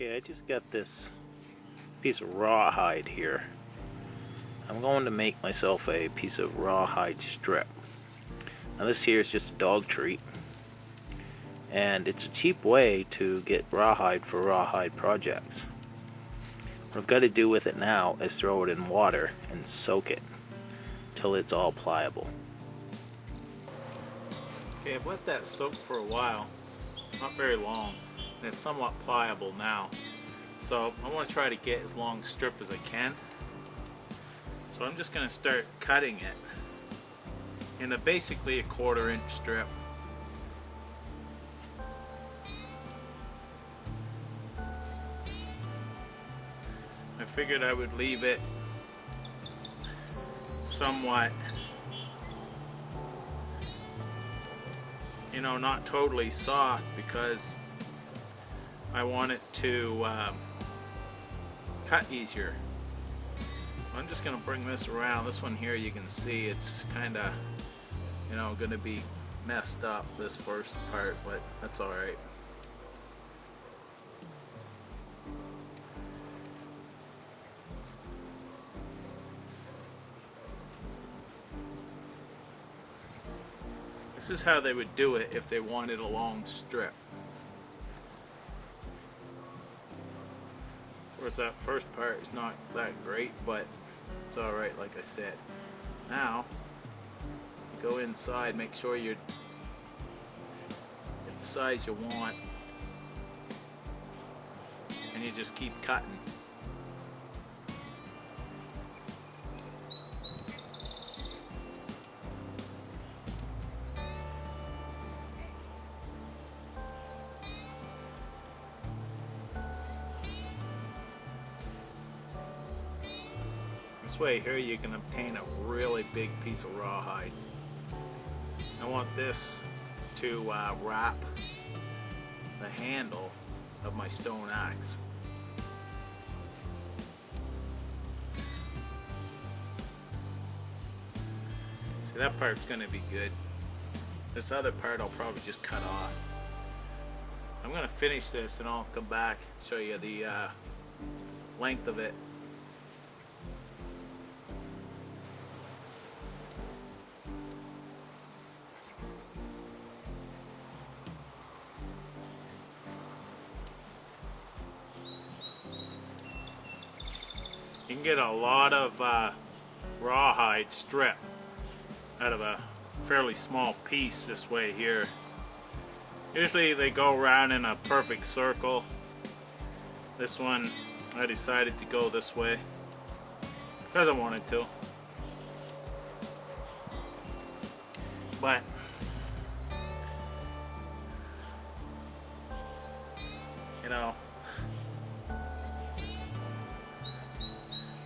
Okay, I just got this piece of rawhide here. I'm going to make myself a piece of rawhide strip. Now this here is just a dog treat, and it's a cheap way to get rawhide for rawhide projects. What I've got to do with it now is throw it in water and soak it till it's all pliable. Okay, I've let that soak for a while, not very long, and it's somewhat pliable now. So I want to try to get as long a strip as I can. So I'm just going to start cutting it in basically a 1/4 inch strip. I figured I would leave it somewhat, not totally soft, because I want it to cut easier. I'm just going to bring this around. This one here, you can see it's kind of, going to be messed up, this first part, but that's alright. This is how they would do it if they wanted a long strip. Of course, that first part is not that great, but it's alright, like I said. Now, you go inside, make sure you get the size you want, and you just keep cutting. This way here you can obtain a really big piece of rawhide. I want this to wrap the handle of my stone axe. See, that part's going to be good. This other part I'll probably just cut off. I'm going to finish this and I'll come back and show you the length of it. You can get a lot of rawhide strip out of a fairly small piece this way here. Usually they go around in a perfect circle. This one I decided to go this way because I wanted to. But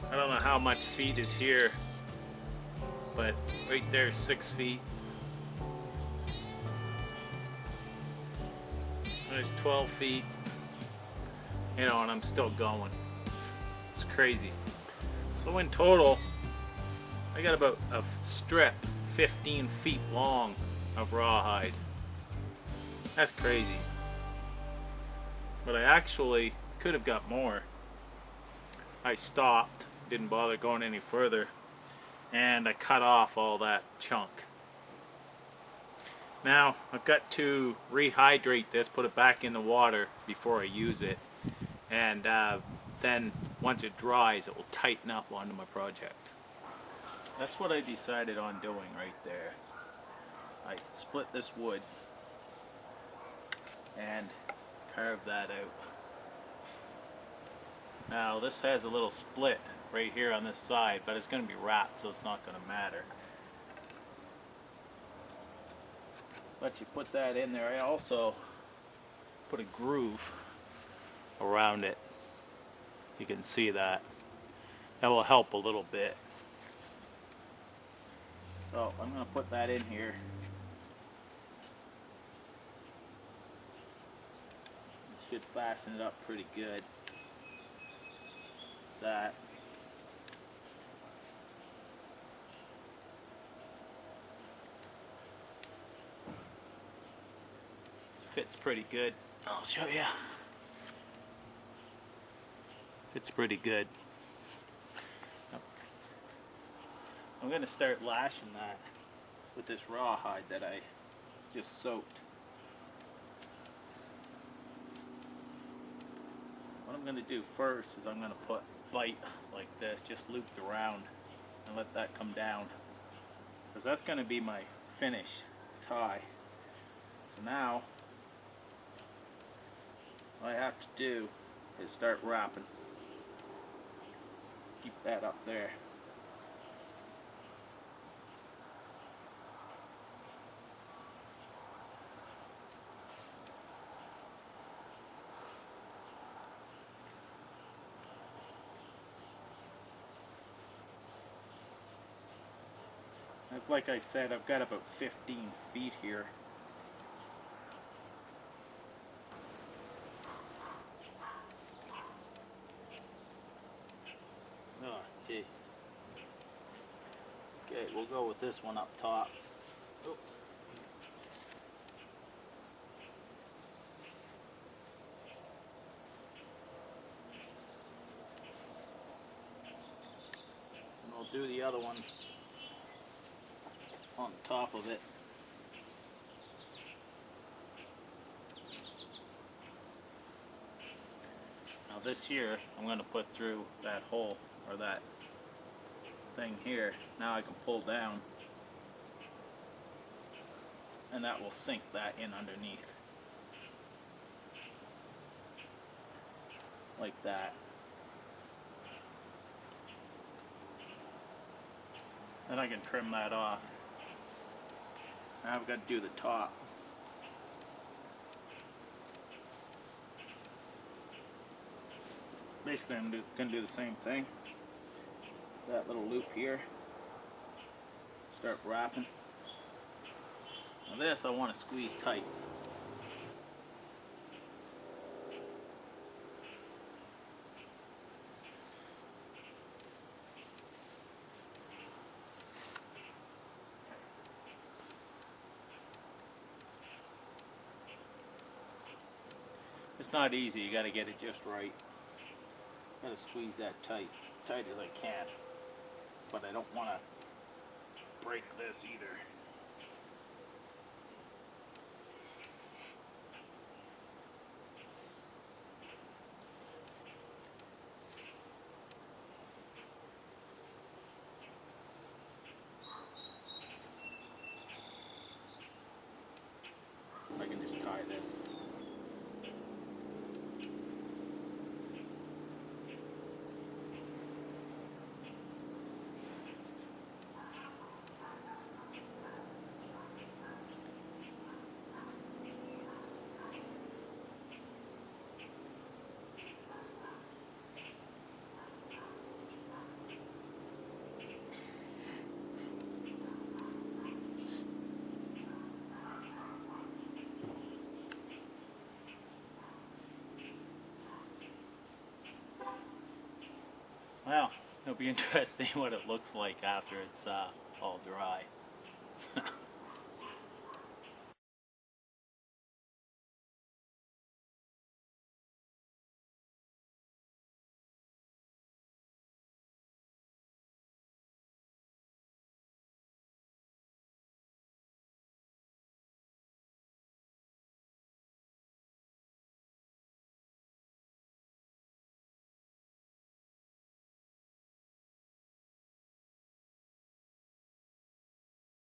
I don't know how much feet is here, but right there is 6 feet. There's 12 feet, and I'm still going. It's crazy. So in total, I got about a strip 15 feet long of rawhide. That's crazy. But I actually could have got more. I stopped, didn't bother going any further, and I cut off all that chunk. Now I've got to rehydrate this, put it back in the water before I use it, and then once it dries it will tighten up onto my project. That's what I decided on doing right there. I split this wood and carved that out. Now this has a little split right here on this side, but it's going to be wrapped, so it's not going to matter. But you put that in there. I also put a groove around it. You can see that. That will help a little bit. So I'm going to put that in here. It should fasten it up pretty good. That. Fits pretty good. I'll show you. It's pretty good. I'm going to start lashing that with this rawhide that I just soaked. What I'm going to do first is I'm going to put bite like this, just looped around, and let that come down, because that's going to be my finished tie. So now all I have to do is start wrapping. Keep that up there. Like I said, I've got about 15 feet here. Oh, jeez. Okay, we'll go with this one up top. Oops. And we'll do the other one on top of it. Now this here, I'm going to put through that hole, or that thing here. Now I can pull down, and that will sink that in underneath. Like that. Then I can trim that off. Now I've got to do the top. Basically, I'm going to do the same thing. That little loop here. Start wrapping. Now this I want to squeeze tight. It's not easy, you got to get it just right. Got to squeeze that tight as I can. But I don't want to break this either. I can just tie this. Well, it'll be interesting what it looks like after it's all dry.